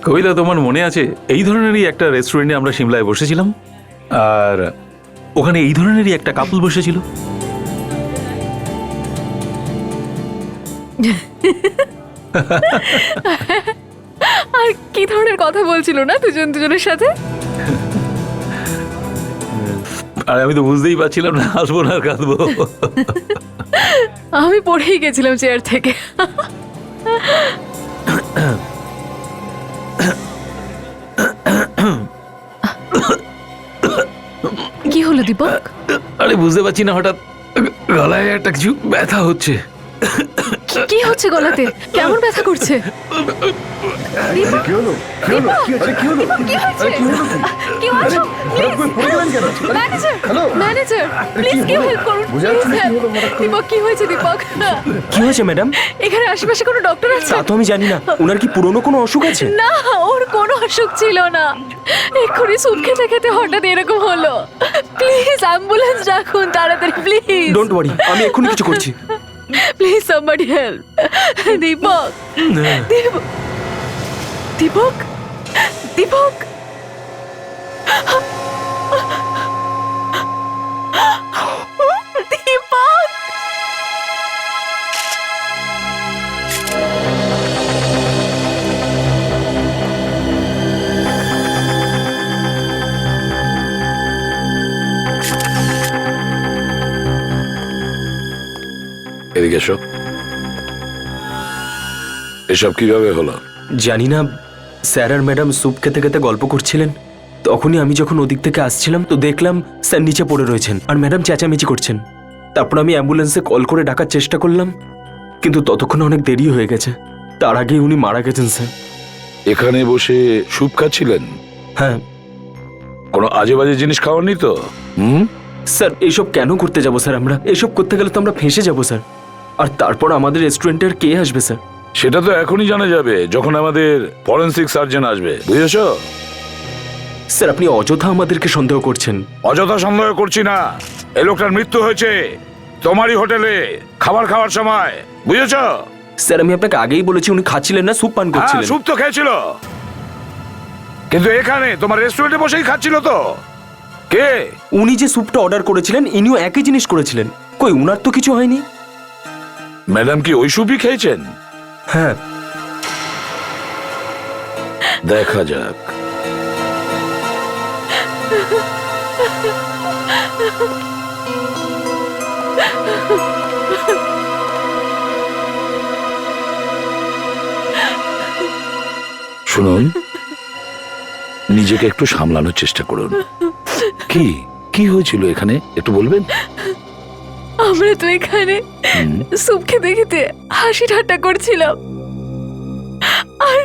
কবিতা, তোমার মনে আছে এই ধরনেরই একটা রেস্টুরেন্টে আমরা সিমলায় বসেছিলাম, আর ওখানে এই ধরনেরই একটা কাপল বসেছিল। আর কি ধরনের কথা বলছিল না দুজন দুজনের সাথে? আর আমি তো বুঝতেই পারছিলাম না হাসবো না কাঁদবো। আমি পড়েই গেছিলাম চেয়ার থেকে। কি হলো দীপক? আরে বুঝতে পারছি না, হঠাৎ গলায় একটা কিছু ব্যথা হচ্ছে। কি হচ্ছে গলাতে? কেমন ব্যথা করছে? দীপক, কি হলো? কি হলো? কি হয়েছে? কি হলো? কি হয়েছে? কি হয়েছে? ম্যানেজার, ম্যানেজার, প্লিজ কেউ হেল্প করুন। দীপক, কি হয়েছে দীপক? কি হয়েছে ম্যাডাম? এখানে আশেপাশে কোনো ডক্টর আছে? তা তো আমি জানি না। ওনার কি পুরনো কোনো অসুখ আছে? না, ওর কোনো অসুখ ছিল না। এক্ষুনি স্যুপ খেতে খেতে হঠাৎ এরকম হলো। প্লিজ অ্যাম্বুলেন্স ডাকুন তাড়াতাড়ি, প্লিজ। ডোন্ট ওয়ারি, আমি এক্ষুনি কিছু করছি। Please somebody help. Deepak, Deepak, Deepak, Deepak. Deepak, এদিকে এসো। এসব কিভাবে হলো? জানি না, স্যার আর ম্যাডাম স্যুপ খেতে খেতে গল্প করছিলেন। তখনই আমি যখন ওদিক থেকে আসছিলাম তো দেখলাম স্যার নিচে পড়ে রয়েছেন আর ম্যাডাম চেঁচামেচি করছেন। তারপর আমি অ্যাম্বুলেন্সে কল করে ডাকার চেষ্টা করলাম, কিন্তু ততক্ষণে অনেক দেরি হয়ে গেছে। তার আগেই উনি মারা গেছেন স্যার। এখানে বসে স্যুপ খাচ্ছিলেন? হ্যাঁ কোনো আজে বাজে জিনিস খাওয়াননি তো? স্যার, এইসব কেন করতে যাব স্যার? আমরা এইসব করতে গেলে তো আমরা ফেঁসে যাব স্যার। আর তারপর আমাদের রেস্টুরেন্টে আর কে আসবে স্যার? সেটা তো এখনই জানা যাবে যখন আমাদের ফরেনসিক সার্জন আসবে, বুঝেছো? স্যার, আপনি অযথা আমাদেরকে সন্দেহ করছেন। অযথা সন্দেহ করছি না। এই লোকটার মৃত্যু হয়েছে তোমারই হোটেলে খাবার খাওয়ার সময়, বুঝেছো? স্যার, আমি আপনাকে আগেই বলেছি উনি খাচ্ছিলেন না, স্যুপ পান হ্যাঁ, করছিলেন। স্যুপ তো খেয়েছিল, কিন্তু এখানে তোমার রেস্টুরেন্টে বসেই খাচ্ছিল তো। কে? উনি যে স্যুপটা অর্ডার করেছিলেন ইনিও একই জিনিস করেছিলেন। কই, উনার তো কিছু হয়নি। ম্যাডাম কি ওই স্যুপই খেয়েছেন? হ্যাঁ, দেখা যাক। শুনুন, নিজেকে একটু সামলানোর চেষ্টা করুন। কি কি হয়েছিল এখানে একটু বলবেন? আমরা তো এখানে স্যুপ খেতে খেতে হাসি ঠাট্টা করছিলাম, আর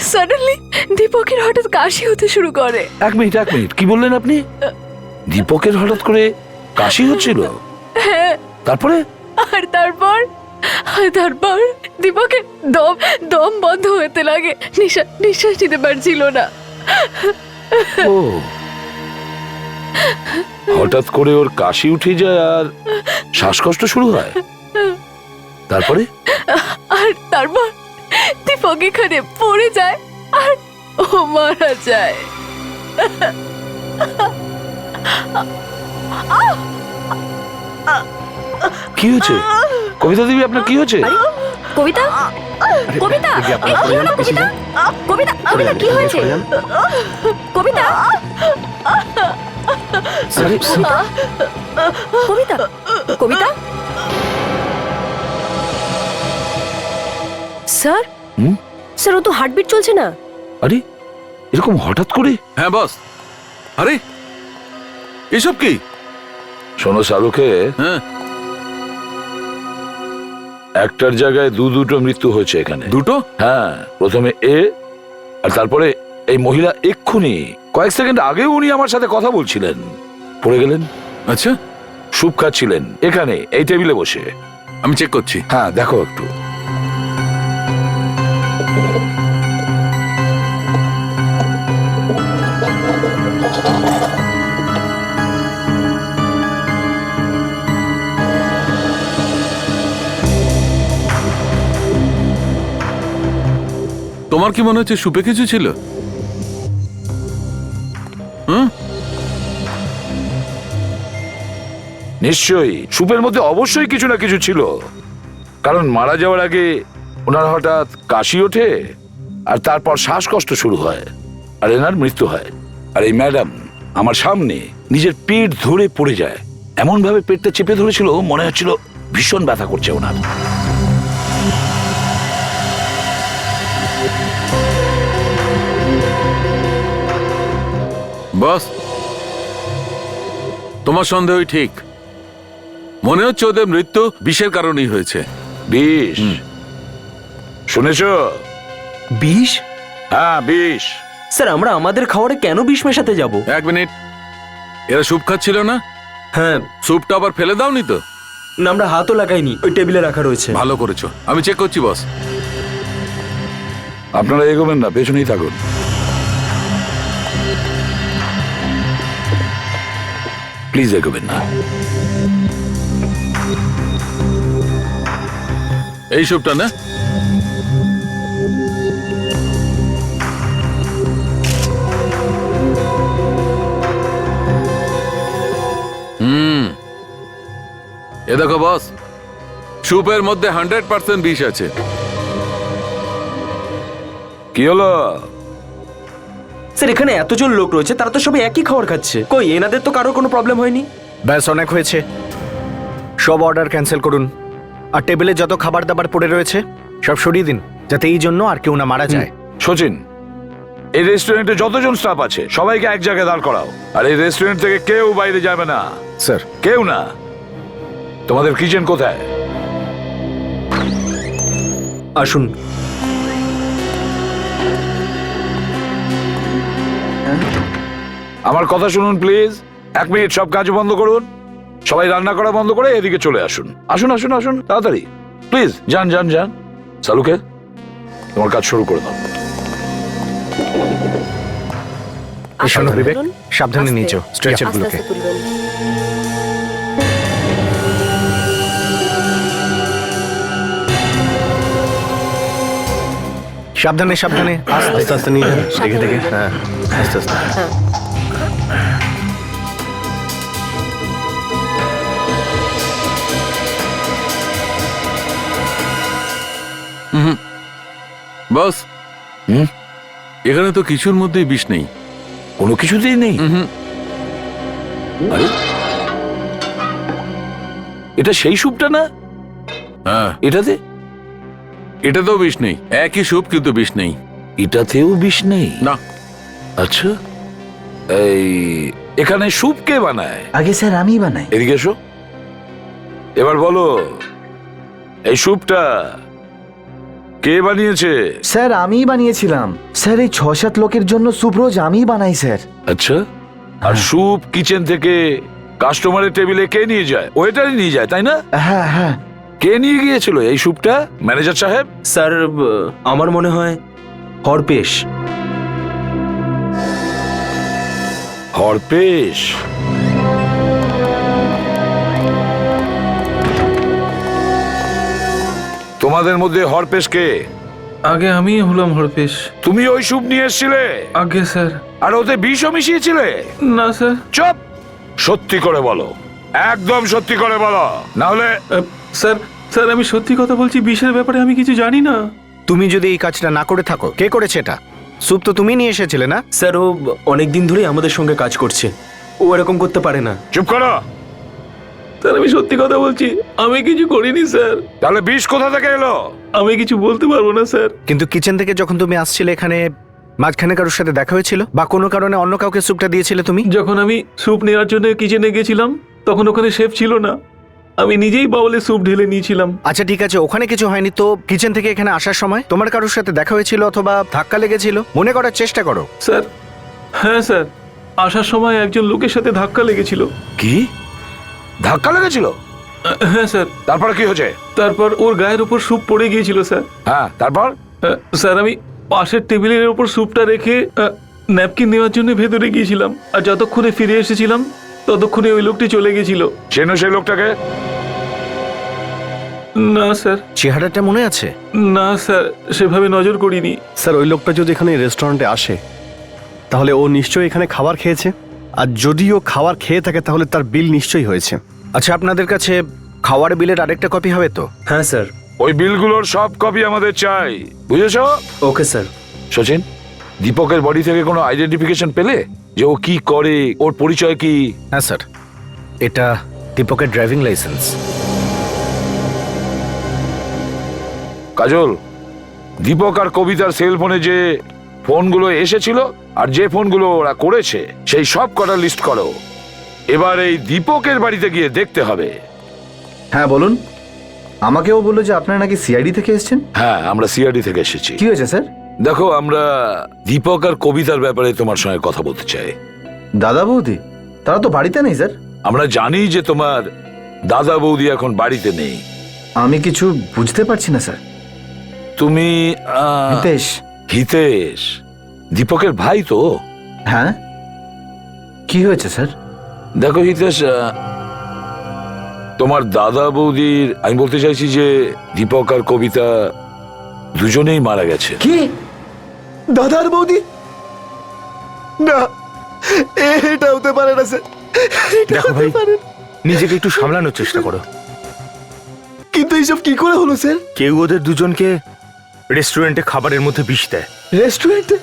সাডেনলি দীপকের হঠাৎ কাশি হতে শুরু করে। এক মিনিট, কি বললেন আপনি? দীপকের হঠাৎ করে কাশি হচ্ছিল? হ্যাঁ, তারপরে? আর তারপর দীপকের দম দম বন্ধ হতে লাগে, নিঃশ্বাস নিতে পারছিল না। ও, হঠাৎ করে ওর কাশি উঠে যায় আর শ্বাসকষ্ট শুরু হয়। তারপরে? আর তারপর দীপক এখানে পড়ে যায় আর ও মারা যায়। কি হয়েছে কবিতা দেবী, আপনার কি হয়েছে? কবিতা, কবিতা, এই কি হলো কবিতা? কবিতা, কবিতা কি হয়েছে? কবিতা, কবিতা, কবিতা। স্যার, স্যার, ও তো হার্টবিট চলছে না। আরে এরকম হঠাৎ করে? হ্যাঁ বস। আরে এসব কি? শোনো শাহরুখে, হ্যাঁ, একটার জায়গায় দুটো মৃত্যু হয়েছে এখানে। দুটো? হ্যাঁ, প্রথমে এ আর তারপরে এই মহিলা। এক্ষুনি কয়েক সেকেন্ড আগেও উনি আমার সাথে কথা বলছিলেন, পড়ে গেলেন। আচ্ছা, স্যুপ খাচ্ছিলেন এখানে এই টেবিলে বসে। আমি চেক করছি। হ্যাঁ, দেখো একটু। তোমার কি মনে হচ্ছে সুপে কিছু ছিল? হুম? নিশ্চয়ই সুপের মধ্যে অবশ্যই কিছু না কিছু ছিল, কারণ মারা যাওয়ার আগে ওনার হঠাৎ কাশি ওঠে আর তারপর শ্বাসকষ্ট শুরু হয় আর এনার মৃত্যু হয়। আর এই ম্যাডাম আমার সামনে নিজের পেট ধরে পড়ে যায়, এমন ভাবে পেটটা চেপে ধরেছিল মনে হচ্ছিল ভীষণ ব্যথা করছে ওনার। বস, তোমার সন্দেহই ঠিক। মনে হচ্ছে ওদের মৃত্যু বিষের কারণেই হয়েছে। বিষ শুনেছ? বিষ? হ্যাঁ বিষ। স্যার আমরা আমাদের খাবারে কেন বিষ মেশাতে যাব? এক মিনিট, এরা স্যুপ খাচ্ছিল না? হ্যাঁ। স্যুপটা আবার ফেলে দাওনি তো? না, আমরা হাতও লাগাইনি, ওই টেবিলে রাখা রয়েছে। ভালো করেছো, আমি চেক করছি বস। আপনারা এগোবেন না, পেছনেই থাকুন। প্লিজ এগোবেন না। এই স্যুপটা না? এ দেখো বস, স্যুপের মধ্যে 100% বিষ আছে। কি হলো? স্যার এখানে এতজন লোক রয়েছে, তারা তো সবাই একই খাবার খাচ্ছে। কই এনাদের তো কারোর কোনো প্রবলেম হয়নি? ব্যাস অনেক হয়েছে, সব অর্ডার ক্যান্সেল করুন। আর টেবিলে যত খাবার দাবার পড়ে রয়েছে সব সরিয়ে দিন, যাতে এই জন্য আর কেউ না মারা যায়। সচিন, এই রেস্টুরেন্টে যতজন স্টাফ আছে সবাইকে এক জায়গায় দাঁড় করাও। আর এই রেস্টুরেন্ট থেকে কেউ বাইরে যাবে না, স্যার। কেউ না। তোমাদের কিচেন কোথায়? আসুন। আমার কথা শুনুন প্লিজ। 1 মিনিট সব কাজ বন্ধ করুন, সবাই রান্না করা বন্ধ করে এদিকে চলে আসুন। আসুন আসুন আসুন তাড়াতাড়ি প্লিজ। যান যান যান। সালুকে, তোমার কাজ শুরু করে দাও। শোনো বিবেক, সাবধানে নিচো স্ট্রেচার গুলোকে। সাবধানে সাবধানে, আস্তে আস্তে নিয়ে যান, দেখে দেখে। হ্যাঁ, আস্তে আস্তে। বস, এখানে তো কিছুর মধ্যেই বিষ নেই। কোনো কিছুতেই নেই? আরে, এটা সেই স্যুপটা না? হ্যাঁ, এটাতে? এটাতেও বিষ নেই। একই স্যুপ কিন্তু বিষ নেই। এটাতেও বিষ নেই? না। আচ্ছা, এই এখানে স্যুপ কে বানায়? আগে স্যার আমিই বানাই। এদিকে এসো। এবার বলো, এই স্যুপটা কে বানিয়েছে? স্যার আমিই বানিয়েছিলাম স্যার। এই 6-7 লোকের জন্য স্যুপ রোজ আমিই বানাই স্যার। আচ্ছা, আর স্যুপ কিচেন থেকে কাস্টমারের টেবিলে কে নিয়ে যায়? ওয়েটারই নিয়ে যায়, তাই না? হ্যাঁ হ্যাঁ। কে নিয়ে গিয়েছিল এই স্যুপটা, ম্যানেজার সাহেব? স্যার আমার মনে হয় হরপেশ। হরপেশ? তোমাদের মধ্যে হরপেশ কে? আগে আমি হলাম হরপেশ। তুমি ওই স্যুপ নিয়ে এসেছিলে? আগে স্যার। আর ওতে বিষও মিশিয়েছিলে? না স্যার। চুপ! সত্যি করে বলো, একদম সত্যি করে বলো, না হলে। স্যার স্যার আমি সত্যি কথা বলছি, বিষের ব্যাপারে আমি কিছু জানি না। তুমি যদি এই কাজটা না করে থাকো, কে করেছে এটা? স্যুপ তো তুমি নিয়ে এসেছিলে না? স্যার ও অনেকদিন ধরেই আমাদের সঙ্গে কাজ করছে, ও এরকম করতে পারে না। চুপ করো। স্যার আমি সত্যি কথা বলছি, আমি কিছু করিনি স্যার। তাহলে বিষ কোথা থেকে এলো? আমি কিছু বলতে পারবো না স্যার। কিন্তু কিচেন থেকে যখন তুমি আসছিলে এখানে, মাঝখানে কারোর সাথে দেখা হয়েছিল বা কোনো কারণে অন্য কাউকে স্যুপটা দিয়েছিলে তুমি? যখন আমি স্যুপ নেওয়ার জন্য কিচেনে গেছিলাম তখন ওখানে শেফ ছিল না, আমি নিজেই বাউলে স্যুপ ঢেলে নিয়েছিলাম। আচ্ছা ঠিক আছে, ওখানে কিছু হয়নি তো কিচেন থেকে এখানে আসার সময় তোমার কারোর সাথে দেখা হয়েছিল অথবা ধাক্কা লেগেছিল? মনে করার চেষ্টা করো। স্যার হ্যাঁ স্যার, আসার সময় একজন লোকের সাথে ধাক্কা লেগেছিল। কি ধাক্কা লেগেছিল? হ্যাঁ স্যার। তারপরে কি হয়েছে? তারপর ওর গায়ের উপর স্যুপ পড়ে গিয়েছিল স্যার। হ্যাঁ, তারপর? স্যার আমি পাশের টেবিলের উপর স্যুপটা রেখে ন্যাপকিন নেওয়ার জন্য ভেতরে গিয়েছিলাম, আর যতক্ষণে ফিরে এসেছিলাম ততক্ষণে ওই লোকটি চলে গেছিল। চেনো সেই লোকটাকে? না স্যার, চেহারাটা মনে আছে? না স্যার, সেভাবে নজর করিনি। স্যার ওই লোকটা যদি এখানে রেস্টুরেন্টে আসে তাহলে ও নিশ্চয়ই এখানে খাবার খেয়েছে, আর যদি ও খাবার খেয়ে থাকে তাহলে তার বিল নিশ্চয়ই হয়েছে। আচ্ছা, আপনাদের কাছে খাওয়ার বিলের আরেকটা কপি হবে তো? হ্যাঁ স্যার। ওই বিলগুলোর সব কপি আমাদের চাই, বুঝেছো? Okay sir. সচিন, দীপকের বডি থেকে কোনো আইডেন্টিফিকেশন পেলে যে ও কি করে, ওর পরিচয় কি? হ্যাঁ স্যার, এটা দীপকের ড্রাইভিং লাইসেন্স। কাজল, দীপক আর কবিতার সেল ফোনে যে ফোনগুলো এসেছিল আর যে ফোনগুলো ওরা করেছে সেই সব কটা লিস্ট করো। এবার এই দীপকের বাড়িতে গিয়ে দেখতে হবে। হ্যাঁ বলুন। আমাকেও বললো যে আপনারা নাকি সিআইডি থেকে এসেছেন। হ্যাঁ, আমরা সিআরডি থেকে এসেছি। কি হয়েছে স্যার? দেখো, আমরা দীপক আর কবিতার ব্যাপারে তোমার সঙ্গে কথা বলতে চাই। দাদা বৌদি তারা তো বাড়িতে নেই স্যার। আমরা জানি যে তোমার দাদা বৌদি এখন বাড়িতে নেই। আমি কিছু বুঝতে পারছি না স্যার। তুমি হিতেশ। হিতেশ দীপকের ভাই তো? হ্যাঁ, কি হয়েছে স্যার? দেখো হিতেশ, তোমার দাদা বৌদির, আমি বলতে চাইছি যে দীপক আর কবিতা দুজনেই মারা গেছে। কি? দাদার বৌদি? না, এটা হতে পারে না স্যার। দেখো ভাই, নিজেকে একটু সামলানোর চেষ্টা করো। কিন্তু এইসব কি করে হলো স্যার? কেউ ওদের দুজনকে রেস্টুরেন্টে খাবারের মধ্যে বিষ দেয়। রেস্টুরেন্টে?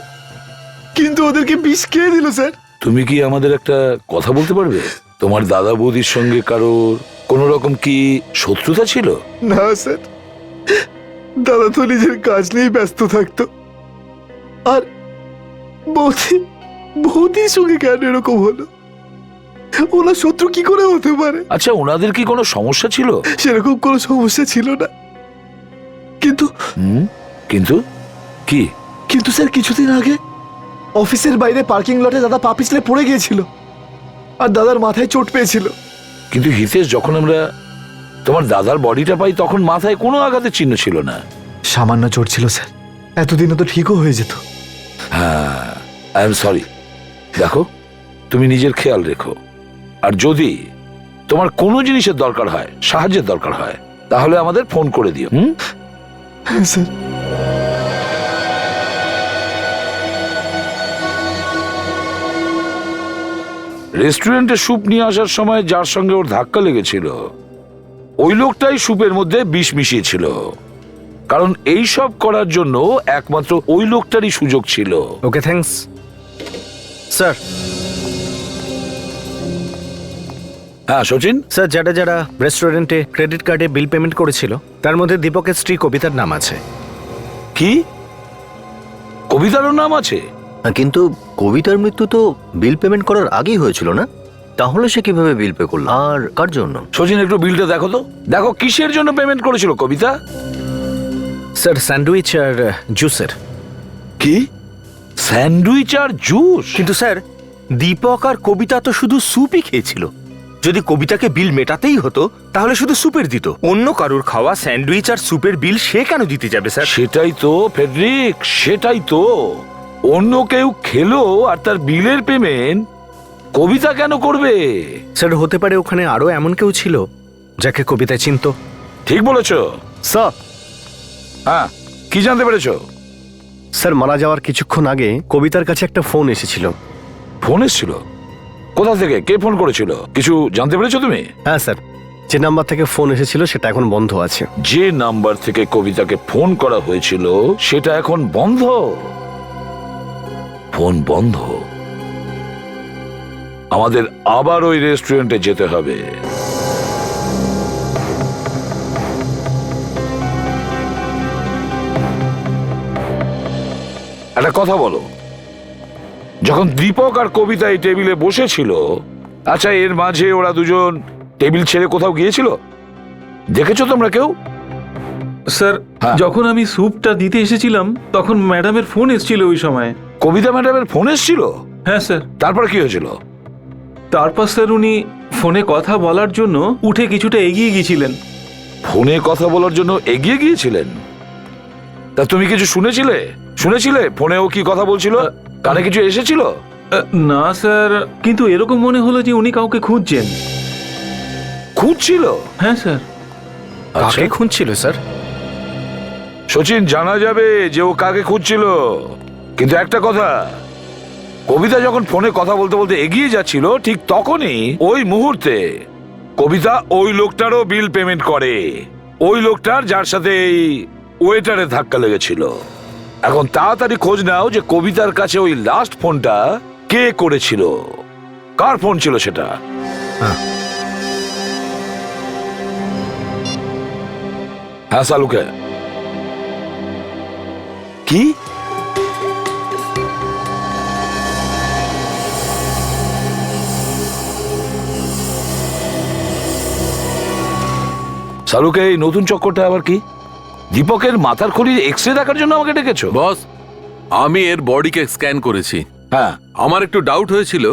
কিন্তু ওদেরকে বিষ খেয়ে দিল স্যার। তুমি কি আমাদের একটা কথা বলতে পারবে? তোমার দাদা বৌদির সঙ্গে কারোর কোন রকম কি শত্রুতা ছিল? না স্যার, দাদা তো নিজের কাজ নিয়ে ব্যস্ত থাকতো। আর বৌদির সঙ্গে কেন এরকম হলো? ওনার শত্রু কি করে হতে পারে? আচ্ছা, ওনাদের কি কোনো সমস্যা ছিল? সেরকম কোনো সমস্যা ছিল না। কিন্তু কিন্তু কি? কিন্তু স্যার, কিছুদিন আগে অফিসের বাইরে পার্কিং লটে দাদা পা পিছলে পড়ে গিয়েছিল আর দাদার মাথায় চোট পেয়েছিল। কিন্তু হিতেশ, যখন আমরা তোমার দাদার বডিটা পাই তখন মাথায় কোনো আঘাতের চিহ্ন ছিল না। সামান্য চোট ছিল স্যার, এতদিনে তো ঠিকও হয়ে যেত। হ্যাঁ, আই এম সরি। দেখো, তুমি নিজের খেয়াল রেখো, আর যদি তোমার কোনো জিনিসের দরকার হয়, সাহায্যের দরকার হয়, তাহলে আমাদের ফোন করে দিও। হ্যাঁ স্যার। রেস্টুরেন্টে স্যুপ নিয়ে আসার সময় যার সঙ্গে ওর ধাক্কা লেগেছিল ওই লোকটাই স্যুপের মধ্যে বিষ মিশিয়েছিল, কারণ এই সব করার জন্য একমাত্র ওই লোকটারই সুযোগ ছিল। ওকে, থ্যাঙ্কস স্যার। হ্যাঁ সচিন, স্যার, যারা যারা রেস্টুরেন্টে ক্রেডিট কার্ডে বিল পেমেন্ট করেছিল তার মধ্যে দীপকের স্ত্রী কবিতার নাম আছে। কি কবিতারও নাম আছে? কিন্তু কবিতার মৃত্যু তো বিল পেমেন্ট করার আগেই হয়েছিল না? তাহলে সে কিভাবে বিল পে করলো আর কার জন্য? সচিন, একটু বিলটা দেখো তো, দেখো কিসের জন্য পেমেন্ট করেছিল কবিতা। স্যার, স্যান্ডউইচ আর জুসের। কি? স্যান্ডউইচ আর জুস? কিন্তু স্যার, দীপক আর কবিতা তো শুধু স্যুপই খেয়েছিল। যদি কবিতাকে বিল মেটাতেই হতো তাহলে শুধু স্যুপের দিত। অন্য কারুর খাওয়া স্যান্ডউইচ আর স্যুপের বিল সে কেন দিতে যাবে স্যার? সেটাই তো ফেডরিক, সেটাই তো। অন্য কেউ খেলো আর তার বিলের পেমেন্ট কবিতা কেন করবে? স্যার, হতে পারে ওখানে আরো এমন কেউ ছিল যাকে কবিতা চিনত। ঠিক বলেছ স্যার, হ্যাঁ, কি জানতে পেরেছো? স্যার মারা যাওয়ার কিছুক্ষণ আগে কবিতার কাছে একটা ফোন এসেছিল। ফোন এসেছিল? কোথা থেকে? কে ফোন করেছিল? কিছু জানতে পেরেছো তুমি? হ্যাঁ স্যার, যে নাম্বার থেকে ফোন এসেছিল সেটা এখন বন্ধ আছে। যে নাম্বার থেকে কবিতাকে ফোন করা হয়েছিল সেটা এখন বন্ধ। ফোন বন্ধ। আমাদের আবার ওই রেস্টুরেন্টে যেতে হবে। একটা কথা বলো, যখন দীপক আর কবিতা এই টেবিলে বসেছিল, আচ্ছা এর মাঝে ওরা দুজন টেবিল ছেড়ে কোথাও গিয়েছিল? দেখেছো তোমরা কেউ? স্যার, হ্যাঁ। যখন আমি স্যুপটা দিতে এসেছিলাম তখন ম্যাডামের ফোন এসেছিল ওই সময়। কবিতা ম্যাডামের ফোন এসেছিল? হ্যাঁ স্যার। তারপর কি হয়েছিল? তারপর স্যার উনি ফোনে কথা বলার জন্য উঠে কিছুটা এগিয়ে গিয়েছিলেন। ফোনে কথা বলার জন্য এগিয়ে গিয়েছিলেন? তা তুমি কিছু শুনেছিলে ফোনে ও কি কথা বলছিল? কানে কিছু এসেছিল? না স্যার, কিন্তু এরকম মনে হলো যে উনি কাউকে খুঁজছেন। খুঁজছিল? হ্যাঁ স্যার। কাকে খুঁজছিল স্যার? সচিন, জানা যাবে যে ও কাকে খুঁজছিল, কিন্তু একটা কথা, কবিতা যখন ফোনে কথা বলতে বলতে এগিয়ে যাচ্ছিল ঠিক তখনই ওই মুহূর্তে কবিতা ওই লোকটারও বিল পেমেন্ট করে, ওই লোকটার যার সাথে এই ওয়েটারের ধাক্কা লেগেছিল। এখন তাড়াতাড়ি খোঁজ নাও যে কবিতার কাছে ওই লাস্ট ফোনটা কে করেছিল, কার ফোন ছিল সেটা। হ্যাঁ সালুকে। কি? সালুকে, এই নতুন চক্করটা আবার কি? দীপকের মাথার খুলির এক্সরে দেখার জন্য আমাকে ডেকেছো? বস, আমি এর বডিকে স্ক্যান করেছি। হ্যাঁ, আমার একটু ডাউট হয়েছিল,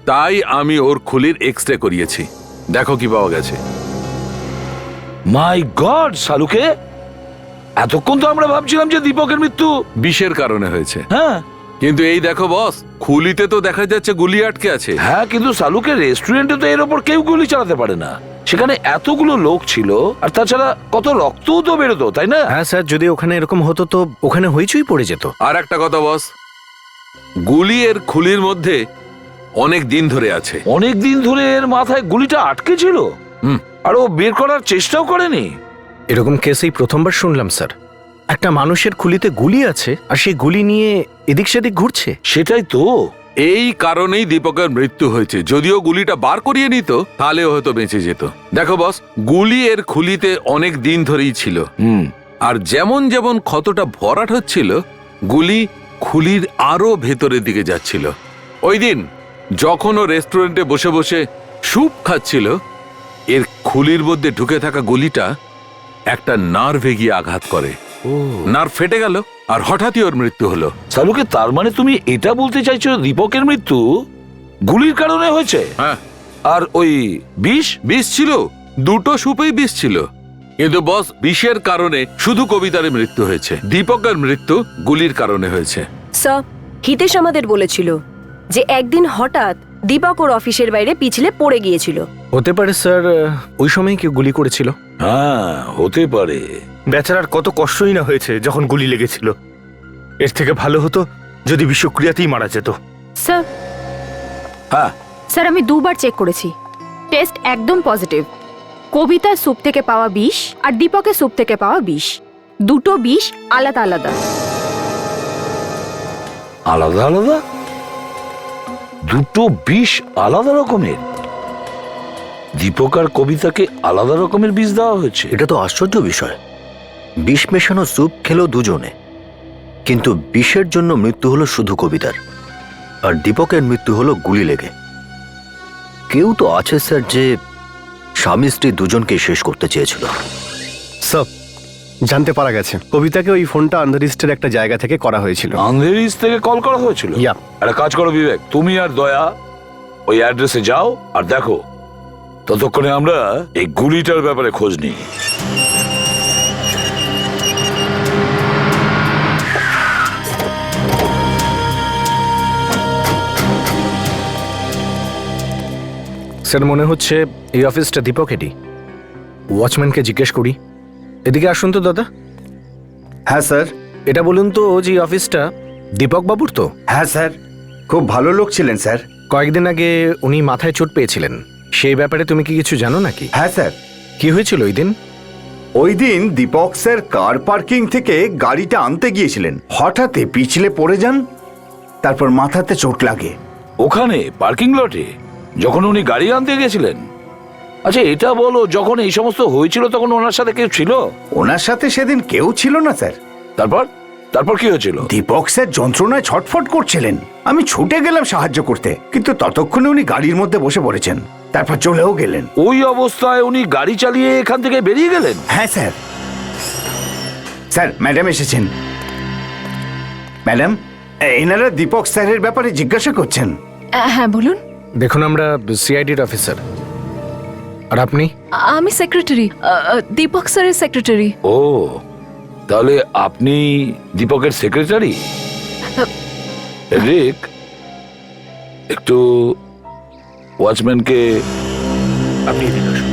তাই আমি ওর খুলির এক্সরে করিয়েছি। দেখো কি পাওয়া গেছে। মাই গড সালুকে, এতক্ষণ তো আমরা ভাবছিলাম যে দীপকের মৃত্যু বিষের কারণে হয়েছে, হ্যাঁ কিন্তু এই দেখো বস, খুলিতে তো দেখা যাচ্ছে গুলি আটকে আছে। হ্যাঁ, কিন্তু সালুকে রেস্টুরেন্টে তো এর ওপর কেউ গুলি চালাতে পারে না। সেখানে এতগুলো লোক ছিল, আর তাছাড়া কত রক্তও তো বেরোতো, তাই না? হ্যাঁ স্যার, যদি ওখানে এরকম হতো তো ওখানে হইচই পড়ে যেত। আর একটা কথা বস, গুলি এর খুলির মধ্যে অনেক দিন ধরে আছে। অনেক দিন ধরে এর মাথায় গুলিটা আটকে ছিল, আর ও বের করার চেষ্টাও করেনি। এরকম কেসেই প্রথমবার শুনলাম স্যার। একটা মানুষের খুলিতে গুলি আছে আর সেই গুলি নিয়ে এদিক সেদিক ঘুরছে। সেটাই তো, এই কারণেই দীপকের মৃত্যু হয়েছে। যদিও গুলিটা বার করিয়ে নিত তাহলে হয়তো বেঁচে যেত। দেখো বস, গুলি এর খুলিতে অনেক দিন ধরেই ছিল, আর যেমন যেমন ক্ষতটা ভরাট হচ্ছিল, গুলি খুলির আরো ভেতরের দিকে যাচ্ছিল। ওই দিন যখন ও রেস্টুরেন্টে বসে বসে স্যুপ খাচ্ছিল, এর খুলির মধ্যে ঢুকে থাকা গুলিটা একটা নার্ভে গিয়ে আঘাত করে, নার্ভ ফেটে গেল, আর হঠাৎই ওর মৃত্যু হলো। সালুকে, তার মানে তুমি এটা বলতে চাইছো দীপকের মৃত্যু গুলির কারণে হয়েছে? হ্যাঁ। আর ওই বিষ? বিষ ছিল, দুটো সুপেই বিষ ছিল। কিন্তু বস, বিষের কারণে শুধু কবিতার মৃত্যু হয়েছে, দীপকের মৃত্যু গুলির কারণে হয়েছে। স্যার, হিতেশ আমাদের বলেছিল যে একদিন হঠাৎ দীপক ওর অফিসের বাইরে পিছলে পড়ে গিয়েছিল। হতে পারে স্যার, ওই সময় কেউ গুলি করেছিল। হ্যাঁ, হতে পারে। বেচারার কত কষ্টই না হয়েছে যখন গুলি লেগেছিল। এর থেকে ভালো হতো যদি বিষক্রিয়াতেই মারা যেত। স্যার, হ্যাঁ, স্যার আমি দুবার চেক করেছি, টেস্ট একদম পজিটিভ। কবিতার স্যুপ থেকে পাওয়া বিষ আর দীপকের স্যুপ থেকে পাওয়া বিষ, দুটো বিষ আলাদা আলাদা। আলাদা আলাদা? দুটো বিষ আলাদা রকমের? দীপক আর কবিতাকে আলাদা রকমের বিষ দেওয়া হয়েছে? এটা তো আশ্চর্য বিষয়। বিষ মেশানো স্যুপ খেলো দুজনে, কিন্তু বিষের জন্য মৃত্যু হলো শুধু কবিতার, আর দীপকের মৃত্যু হলো গুলি লেগে। কেউ তো আছে স্যার যে স্বামী স্ত্রী দুজনকে শেষ করতে চেয়েছিল। স্যার, জানতে পারা গেছে কবিতাকে ওই ফোনটা আন্ধারিস্টের একটা জায়গা থেকে করা হয়েছিল। আন্ধেরিস থেকে কল করা হয়েছিল? ইয়া। একটা কাজ করো বিবেক, তুমি আর দয়া ওই অ্যাড্রেসে যাও আর দেখো। ততক্ষণে আমরা এই গুলিটার ব্যাপারে খোঁজ নিই। স্যার, মনে হচ্ছে এই অফিসটা দীপকেরই। ওয়াচম্যানকে জিজ্ঞেস করি। এদিকে আসুন তো দাদা। হ্যাঁ স্যার। এটা বলুন তো যে অফিসটা দীপক বাবুর তো? হ্যাঁ স্যার, খুব ভালো লোক ছিলেন স্যার। কয়েকদিন আগে উনি মাথায় চোট পেয়েছিলেন, সেই ব্যাপারে তুমি কি কিছু জানো নাকি? হ্যাঁ স্যার। কি হয়েছিল ওই দিন? ওই দিন দীপক স্যার কার পার্কিং থেকে গাড়িটা আনতে গিয়েছিলেন, হঠাৎই পিছলে পড়ে যান, তারপর মাথাতে চোট লাগে। ওখানে পার্কিং লটে যখন উনি গাড়ি আনতে গেছিলেন? আচ্ছা এটা বলো, যখন এই সমস্ত হয়েছিল তখন ওনার সাথে কেউ ছিল? ওনার সাথে সেদিন কেউ ছিল না স্যার। তারপর তারপর কি হয়েছিল? দীপক স্যার যন্ত্রণায় ছটফট করছিলেন। আমি ছুটে গেলাম সাহায্য করতে, কিন্তু ততক্ষণে উনি গাড়ির মধ্যে বসে পড়েছেন, তারপর চলেও গেলেন। ওই অবস্থায় উনি গাড়ি চালিয়ে এখান থেকে বেরিয়ে গেলেন? হ্যাঁ স্যার। স্যার, ম্যাডাম এসেছেন। ম্যাডাম, এনারা দীপক স্যারের ব্যাপারে জিজ্ঞাসা করছেন। হ্যাঁ বলুন। দেখুন, আমরা সিআইডির অফিসার। আর আপনি? আমি সেক্রেটারি, দীপক স্যারের সেক্রেটারি। ও, তাহলে আপনি দীপকের সেক্রেটারি? রিক, একটু ওয়াচম্যানকে আপনি এদিকে আসুন।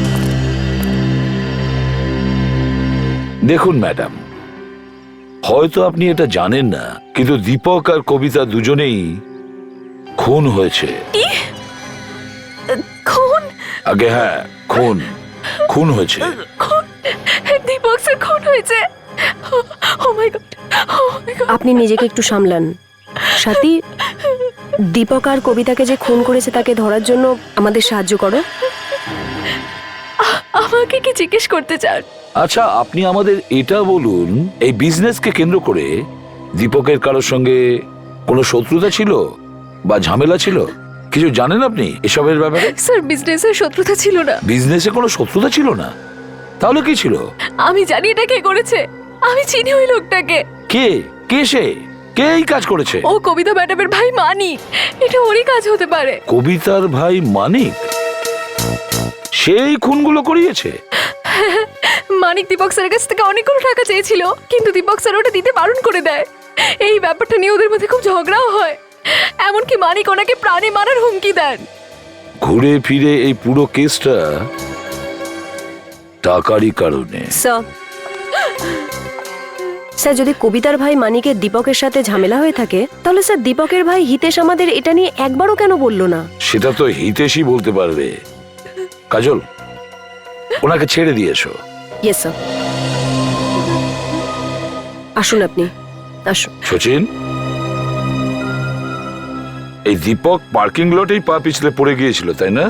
দেখুন ম্যাডাম, হয়তো আপনি এটা জানেন না, কিন্তু দীপক আর কবিতা দুজনেই খুন হয়েছে। খুন? আগে হ্যাঁ, খুন খুন হয়েছে। খুন? দীপক স্যার খুন হয়েছে? ও মাই গড, ও মাই গড। আপনি নিজেকে একটু সামলান। সাথী, দীপক আর কবিতাকে যে খুন করেছে তাকে ধরার জন্য আমাদের সাহায্য করো। আমাকে কি জিজ্ঞেস করতে চান? আচ্ছা, আপনি আমাদের এটা বলুন, এই বিজনেসকে কেন্দ্র করে দীপকের কারোর সঙ্গে কোনো শত্রুতা ছিল বা ঝামেলা ছিল? কিছু জানেন আপনি এসবের ব্যাপারে? স্যার, বিজনেসের শত্রুতা ছিল না। বিজনেসে কোনো শত্রুতা ছিল না? তাহলে কি ছিল? আমি জানি এটা কে করেছে। আমি চিনি ওই লোকটাকে। কে? কে সে? কে এই কাজ করেছে? ও কবিতা ম্যাডামের ভাই মানিক। এটা ওরই কাজ হতে পারে। কবিতার ভাই মানিক সেই খুনগুলো করিয়েছে? মানিক দীপক স্যারের কাছ থেকে অনেকগুলো টাকা চেয়েছিল, কিন্তু দীপক স্যার ওটা দিতে বারণ করে দেয়। এই ব্যাপারটা নিয়ে ওদের মধ্যে খুব ঝগড়াও হয়। এমনকি মানিক ওনাকে প্রাণে মারার হুমকি দেন। ঘুরে ফিরে এই পুরো কেসটা টাকারই কারণে। স্যার, যদি কবিতার ভাই মানিকের দীপকের সাথে ঝামেলা হয়ে থাকে, তাহলে স্যার দীপকের ভাই হিতেশ আমাদের এটা নিয়ে একবারও কেন বললো না? সেটা তো হিতেশই বলতে পারবে। কাজল, ওনাকে ছেড়ে দিয়ে এসো। Yes sir. আসুন আপনি, আসুন। সচিন, এই দীপক পার্কিং লটেই পা পিছলে পড়ে গিয়েছিল, তাই না?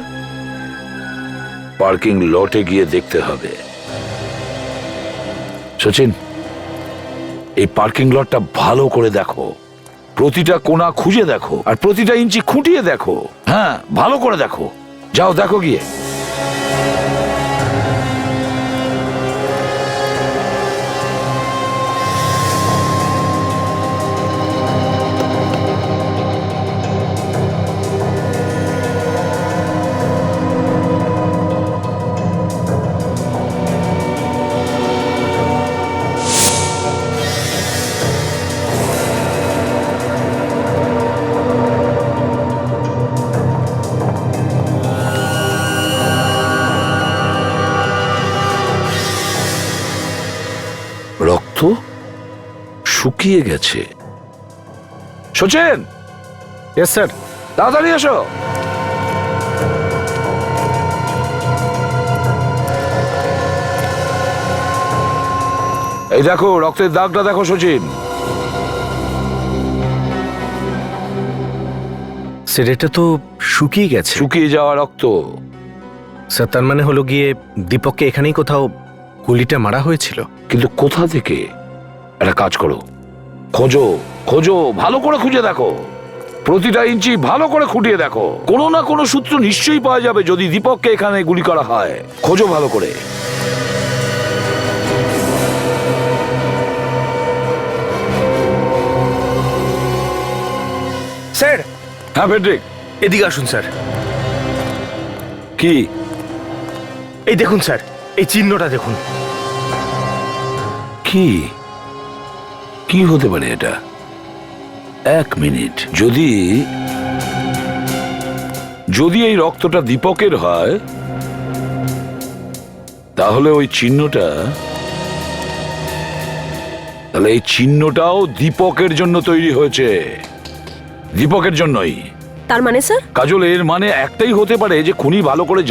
পার্কিং লটে গিয়ে দেখতে হবে। সচিন, এই পার্কিং লটটা ভালো করে দেখো, প্রতিটা কোণা খুঁজে দেখো, আর প্রতিটা ইঞ্চি খুঁটিয়ে দেখো। হ্যাঁ, ভালো করে দেখো। যাও, দেখো গিয়ে। রক্ত শুকিয়ে গেছে। সচিন! Yes sir. তাড়াতাড়ি এসো। এই দেখো, রক্তের দাগটা দেখো সচিন। স্যার, এটা তো শুকিয়ে গেছে। শুকিয়ে যাওয়া রক্ত। স্যার, তার মানে হলো গিয়ে দীপককে এখানেই কোথাও গুলিটা মারা হয়েছিল। কিন্তু কোথা থেকে? একটা কাজ করো, খোঁজো খোঁজো, ভালো করে খুঁজে দেখো, প্রতিটা ইঞ্চি ভালো করে খুঁটিয়ে দেখো। কোনো না কোনো সূত্র নিশ্চয়ই পাওয়া যাবে যদি দীপককে এখানে গুলি করা হয়। খোঁজো ভালো করে। স্যার, হ্যাঁ ফেডরিক, এদিকে আসুন স্যার। কি? এই দেখুন স্যার, এই চিহ্নটা দেখুন। কি কি হতে পারে এটা? এক মিনিট, যদি যদি এই রক্তটা দীপকের হয়, তাহলে ওই চিহ্নটা, তাহলে এই চিহ্নটাও দীপকের জন্য তৈরি হয়েছে। দীপকের জন্যই। তার মানে স্যার? কাজল, এর মানে একটাই হতে পারে যে খুনি ভালো করে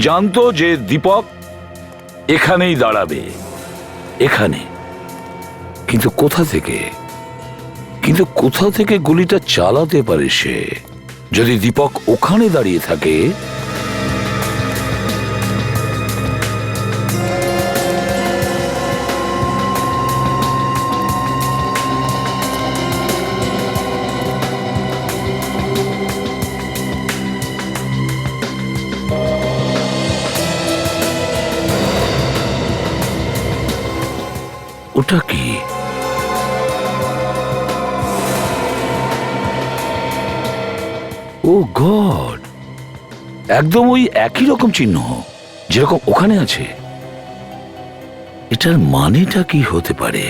জানতো যে দীপক এখানেই দাঁড়াবে, এখানে। কিন্তু কোথা থেকে গুলিটা চালাতে পারে সে? যদি দীপক ওখানে দাঁড়িয়ে থাকে, ওটা কি? ও গড, একদম ওই একই রকম চিহ্ন যেরকম ওখানে আছে। এটার মানেটা কি হতে পারে?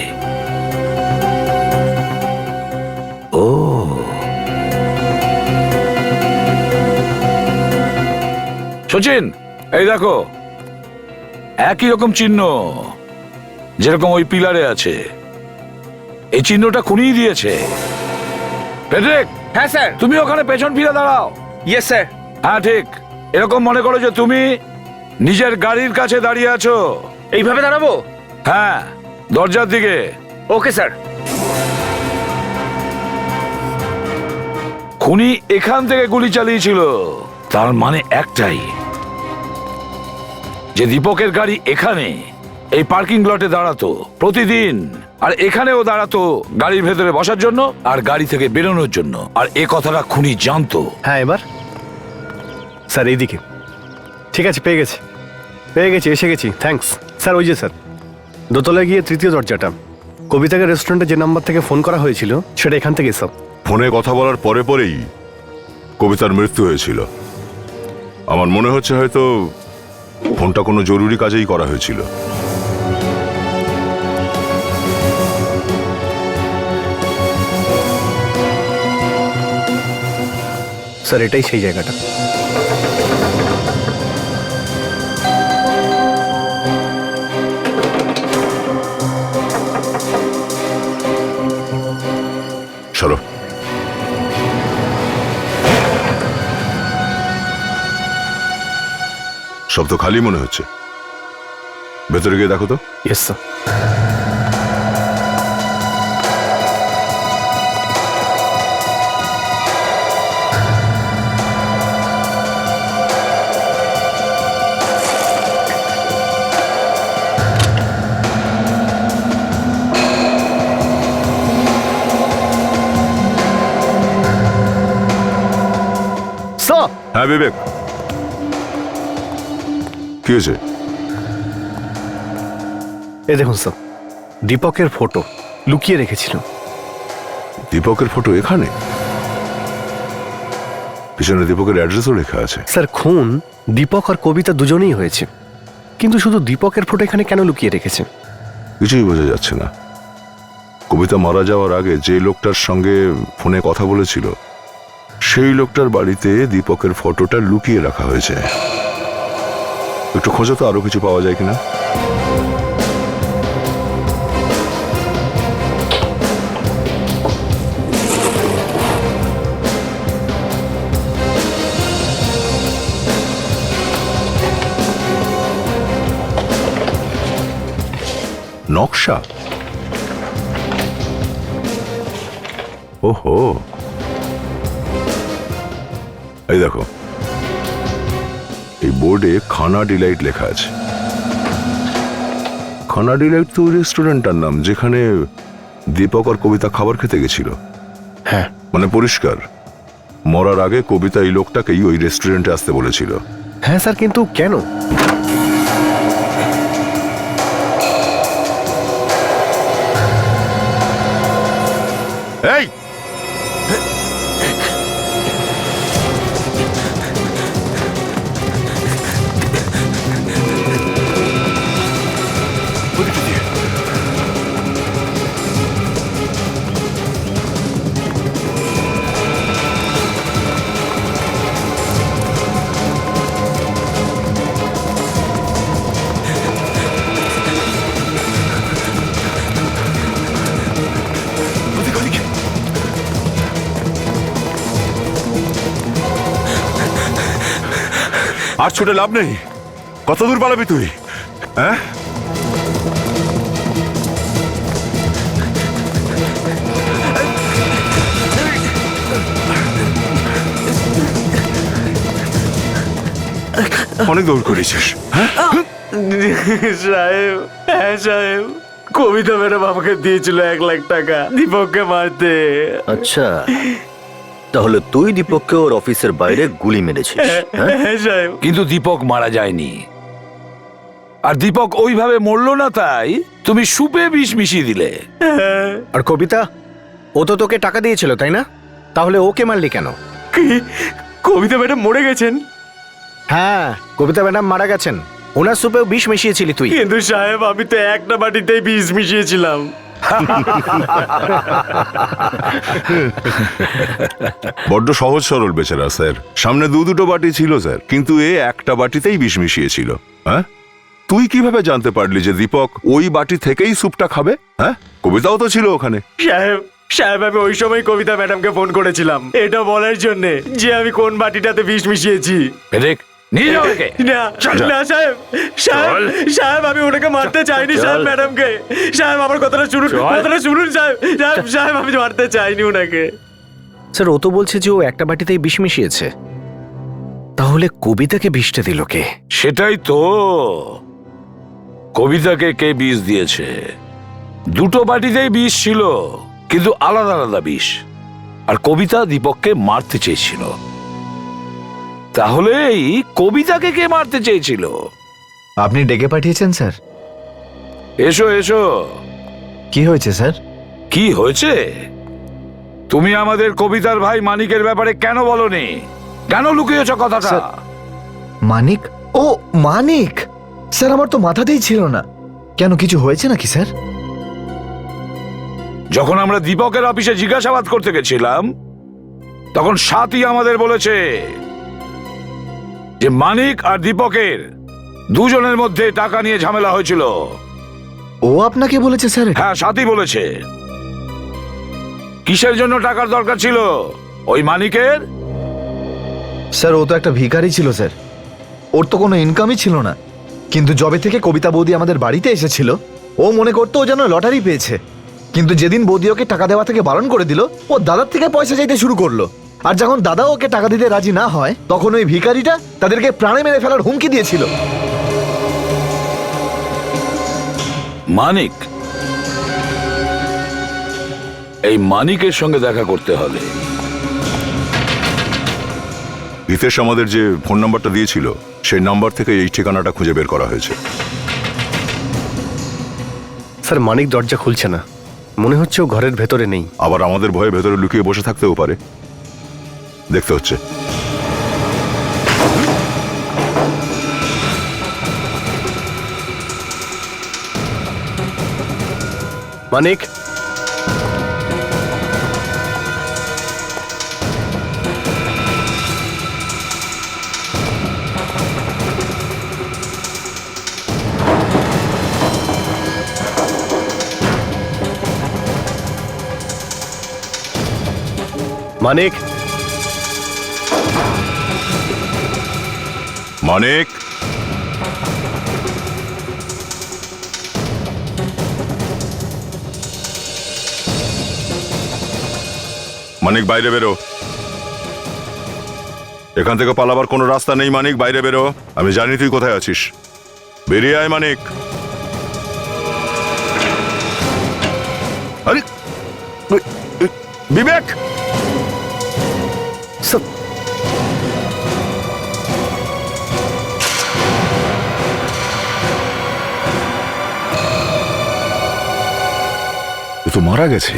ও, সচিন, এই দেখো, একই রকম চিহ্ন। যেরকম ওই পিলারে আছে। এই চিহ্নটা খুনিই দিয়েছে। ফ্রেডরিক, হ্যাঁ স্যার। তুমি ওখানে পেছন ফিরে দাঁড়াও। Yes sir. হ্যাঁ ঠিক, এরকম মনে করো যে তুমি নিজের গাড়ির কাছে দাঁড়িয়ে আছো। এইভাবে দাঁড়াবো? হ্যাঁ, দরজার দিকে। Okay sir. খুনি এখান থেকে গুলি চালিয়েছিল, তার মানে একটাই, যে দীপকের গাড়ি এখানে এই পার্কিং লটে দাঁড়াতো প্রতিদিন, আর এখানেও দাঁড়াতো গাড়ির ভেতরে বসার জন্য আর গাড়ি থেকে বেরোনোর জন্য, আর এ কথাটা খুনি জানতো। হ্যাঁ, এবার স্যার এইদিকে। ঠিক আছে, পেয়ে গেছি, এসে গেছি। Thanks sir. ওই যে স্যার, দোতলায় গিয়ে তৃতীয় দরজাটা। কবিতাকে রেস্টুরেন্টে যে নাম্বার থেকে ফোন করা হয়েছিল সেটা এখান থেকে সব। ফোনে কথা বলার পরেই কবিতার মৃত্যু হয়েছিল। আমার মনে হচ্ছে হয়তো ফোনটা কোনো জরুরি কাজেই করা হয়েছিল। স্যার এটাই সেই জায়গাটা। সরো। সব তো খালি মনে হচ্ছে, ভেতরে গিয়ে দেখো তো। Yes sir. হ্যাঁ বিবেক, কি হয়েছে? এই দেখুন স্যার, দীপকের ফটো লুকিয়ে রেখেছিল। দীপকের ফটো এখানে? পিছনে দীপকের অ্যাড্রেসও লেখা আছে। স্যার, খুন দীপক আর কবিতা দুজনেই হয়েছে, কিন্তু শুধু দীপকের ফটো এখানে কেন লুকিয়ে রেখেছে? কিছুই বোঝা যাচ্ছে না। কবিতা মারা যাওয়ার আগে যে লোকটার সঙ্গে ফোনে কথা বলেছিল সেই লোকটার বাড়িতে দীপকের ফটোটা লুকিয়ে রাখা হয়েছে। একটু খোঁজো তো, আরো কিছু পাওয়া যায় কিনা। নকশা? ওহো, এই দেখো, এই বোর্ডে খানা ডিলাইট লেখা আছে। খানা ডিলাইট তো রেস্টুরেন্টটার নাম যেখানে দীপক আর কবিতা খাবার খেতে গেছিল। হ্যাঁ, মানে পরিষ্কার মরার আগে কবিতা এই লোকটাকেই ওই রেস্টুরেন্টে আসতে বলেছিল। হ্যাঁ স্যার, কিন্তু কেন? এই আর ছুটে লাভ নেই। কত দূর পালাবি তুই? হ্যাঁ, অনেক দৌড় করেছিস। সাহেব, হ্যাঁ সাহেব, কবিতা ম্যাডাম আমাকে দিয়েছিল 1 লাখ টাকা দীপককে মারতে। আচ্ছা, তাহলে তুই দীপককে ওর অফিসের বাইরে গুলি মেরেছিস? হ্যাঁ সাহেব। কিন্তু দীপক মারা যায়নি, আর দীপক ওইভাবে মরলো না, তাই তুমি সুপে বিষ মিশিয়ে দিলে। আর কবিতা, ও তো তোকে টাকা দিয়েছিল তাই না? তাহলে ওকে মারলি কেন? কি, কবিতা ম্যাডাম মরে গেছেন? হ্যাঁ, কবিতা ম্যাডাম মারা গেছেন। ওনার সুপেও বিষ মিশিয়েছিলি তুই। কিন্তু সাহেব, আমি তো একটা বাটিতেই বিষ মিশিয়েছিলাম। বড্ড সহজ সরল বেচারা স্যার। সামনে দুটো বাটি ছিল স্যার, কিন্তু এ একটা বাটিতেই বিষ মিশিয়েছিল। হ্যাঁ, তুই কিভাবে জানতে পারলি যে দীপক ওই বাটি থেকেই স্যুপটা খাবে? হ্যাঁ, কবিতাও তো ছিল ওখানে। সাহেব আমি ওই সময় কবিতা ম্যাডামকে ফোন করেছিলাম এটা বলার জন্য যে আমি কোন বাটিটাতে বিষ মিশিয়েছি। দেখ নিয়ে যাও একে। না না সাহেব আমি ওনাকে মারতে চাইনি সাহেব, ম্যাডামকে। সাহেব আমার কথাটা শুনুন সাহেব আমি মারতে চাইনি ওনাকে। স্যার ও তো বলছে যে ও একটা বাটিতেই বিষ মিশিয়েছে, তাহলে কবিতাকে বিষটা দিল কে? সেটাই তো, কবিতাকে কে বিষ দিয়েছে? দুটো বাটিতেই বিষ ছিল, কিন্তু আলাদা আলাদা বিষ। আর কবিতা দীপককে মারতে চেয়েছিল, তাহলে এই কবিতাকে কে মারতে চেয়েছিল? আপনি ডেকে পাঠিয়েছেন স্যার? এসো এসো। কি হয়েছে স্যার? কি হয়েছে? তুমি আমাদের কবিতার ভাই মানিকের ব্যাপারে কেন বলনি? কেন লুকিয়েছ কথাটা? স্যার, মানিক? ও মানিক! স্যার আমার তো মাথাতেই ছিল না। কেন, কিছু হয়েছে নাকি স্যার? যখন আমরা দীপকের অফিসে জিজ্ঞাসাবাদ করতে গেছিলাম, তখন সাথী আমাদের বলেছে যে মানিক আর দীপকের দুজনের মধ্যে টাকা নিয়ে ঝামেলা হয়েছিল। ও আপনাকে বলেছে স্যার? হ্যাঁ, সাথী বলেছে। কিসের জন্য টাকার দরকার ছিল ওই মানিকের? স্যার ও তো একটা ভিখারি ছিল স্যার, ওর তো কোনো ইনকামই ছিল না। কিন্তু যবে থেকে কবিতা বৌদি আমাদের বাড়িতে এসেছিল, ও মনে করতো ও যেন লটারি পেয়েছে। কিন্তু যেদিন বৌদি ওকে টাকা দেওয়া থেকে বারণ করে দিল, ও দাদার থেকে পয়সা চাইতে শুরু করলো। আর যখন দাদা ওকে টাকা দিতে রাজি না হয়, তখন ওই ভিখারিটা তাদেরকে প্রাণে মেরে ফেলার হুমকি দিয়েছিল। মানিক, এই মানিকের সঙ্গে দেখা করতে হবে। হিতেশ আমাদের যে ফোন নাম্বারটা দিয়েছিল, সেই নাম্বার থেকে এই ঠিকানাটা খুঁজে বের করা হয়েছে। স্যার মানিক দরজা খুলছে না, মনে হচ্ছে ও ঘরের ভেতরে নেই। আবার আমাদের ভয়ে ভেতরে লুকিয়ে বসে থাকতেও পারে, দেখতে হচ্ছে। মানিক, মানিক, মানিক, মানিক বাইরে বেরো। এখান থেকে পালাবার কোনো রাস্তা নেই। মানিক বাইরে বেরো, আমি জানি তুই কোথায় আছিস। বেরিয়ে আয় মানিক। আরে বিবেক, ও তো মারা গেছে।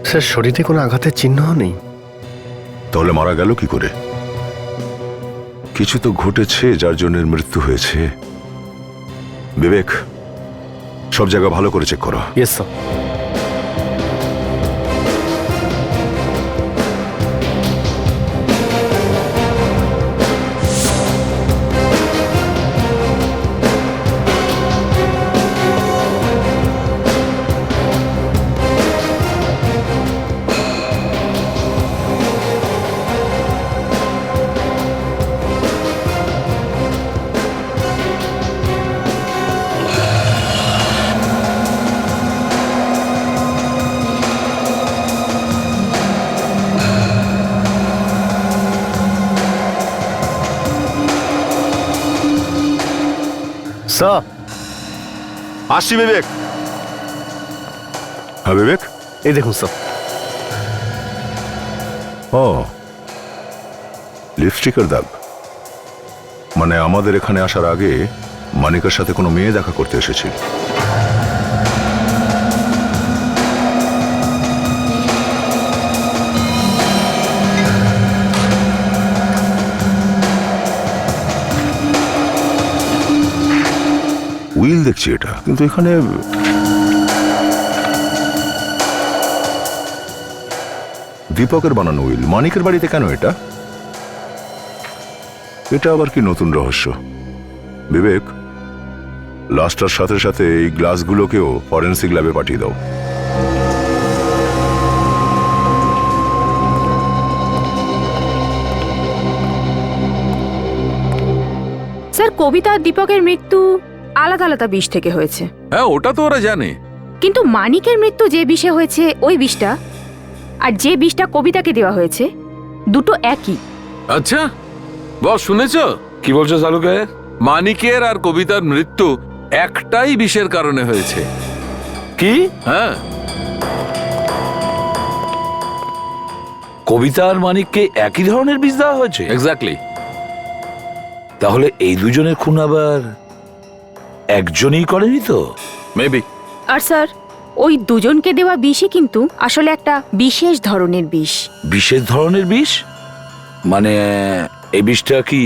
স্যার শরীরে কোনো আঘাতের চিহ্ন নেই। তাহলে মারা গেল কি করে? কিছু তো ঘটেছে যার জন্য মৃত্যু হয়েছে। বিবেক, সব জায়গা ভালো করে চেক করো। Yes sir. স্যার আসছি বিবেক। হ্যাঁ বিবেক, এই দেখুন স্যার। ও, লিপস্টিকের দাগ। মানে আমাদের এখানে আসার আগে মানিকের সাথে কোনো মেয়ে দেখা করতে এসেছিল। উইল দেখছি এটা, কিন্তু এখানে দীপকের বানানো উইল। মানিকের বাড়িতে কেন এটা? এটা আবার কি নতুন রহস্য? বিবেক, লাস্টার সাথে সাথে এই গ্লাসগুলোকেও ফরেন্সিক ল্যাবে পাঠিয়ে দাও। স্যার, কবিতা আর দীপকের মৃত্যু আলাদা আলাদা বিষ থেকে হয়েছে, হ্যাঁ ওটা তো ওরা জানে। কিন্তু মানিকের মৃত্যু যে বিষে হয়েছে ওই বিষটা, আর যে বিষটা কবিতাকে দেওয়া হয়েছে, দুটো একই। আচ্ছা বস, শুনেছ কি বলছো চালুকে? মানিকের আর কবিতার মৃত্যু একটাই বিষের কারণে হয়েছে। কি? হ্যাঁ, কবিতা আর মানিককে একই ধরনের বিষ দেওয়া হয়েছে? এক্স্যাক্টলি। তাহলে এই দুজনের খুন আবার একজনই করেনি তো? মেবি। আর স্যার, ওই দুজনকে দেওয়া বিষই কিন্তু আসলে একটা বিশেষ ধরনের বিষ। বিশেষ ধরনের বিষ? মানে এই বিষটা কি